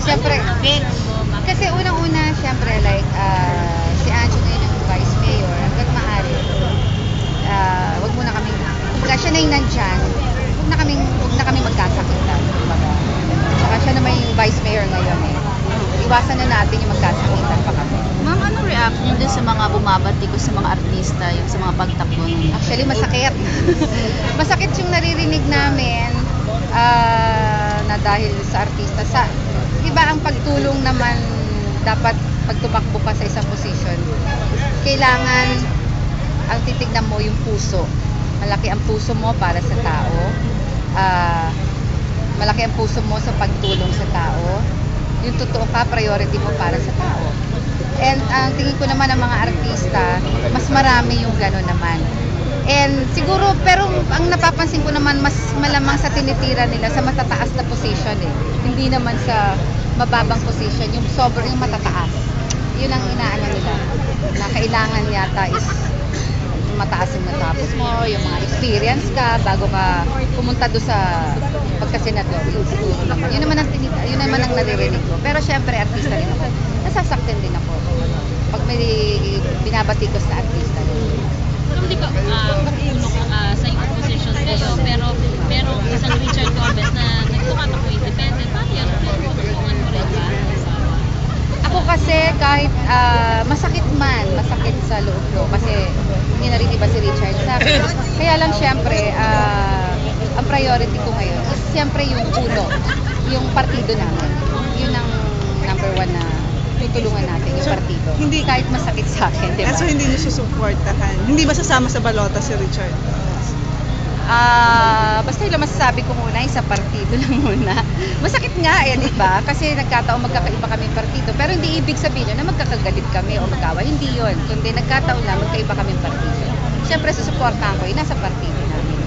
Siyempre, kasi unang-una, siyempre, like, si Anjo ngayon ang vice mayor, hanggat maaari, wag muna kami, kumbaga siya na yung nandyan, wag na kami magkasakitan, kumbaga. Saka siya naman yung vice mayor ngayon eh. Iwasan na natin yung magkasakitan pa kami. Ma'am, anong reaction din sa mga bumabati ko sa mga artista, yung sa mga pagtakbo nun? Actually, masakit. Masakit yung naririnig namin na dahil sa artista. Iba ang pagtulong naman dapat pag tumakbo ka sa isang position. Kailangan ang titignan mo yung puso. Malaki ang puso mo para sa tao. Malaki ang puso mo sa pagtulong sa tao. Yung totoo ka, priority mo para sa tao. And ang tingin ko naman ng mga artista, mas marami yung gano'n naman. And siguro, pero ang napapansin ko naman, mas malamang sa tinitira nila sa matataas na position eh. Hindi naman sa mababang position, yung sobrang matataas. Yun ang inaano nila. Na kailangan yata is mataas yung natapos mo, yung mga experience ka bago ka pumunta doon sa pagka-senador. Yun siguro naman. Yun naman ang naririnig ko. Pero syempre, artista rin ako. Nasasaktan din ako. Pag may binabati ko sa artista rin. Pero hindi ba, sa yung position kayo, pero isang Richard Gomez na nagtumatakbo independent, paano yan? Tutulungan mo rin ba? Ako kasi kahit masakit sa loob ko kasi hindi na rin iba si Richard sa akin. Kaya lang syempre, ang priority ko ngayon is syempre yung uno, yung partido namin. Yun ang number one na tutulungan natin, yung partido. Hindi kahit masakit sa akin, di ba? So hindi niyo susuportahan. Hindi ba sasama sa balota si Richard? Basta yung masasabi ko muna, sa partido lang muna. Masakit nga, di ba? Kasi nagkataon magkakaiba kami partido. Pero hindi ibig sabihin yun na magkakagalit kami o magkawa. Hindi yun. Kundi nagkataon na magkaiba kami partido. Siyempre, susuportahan ko, nasa partido namin.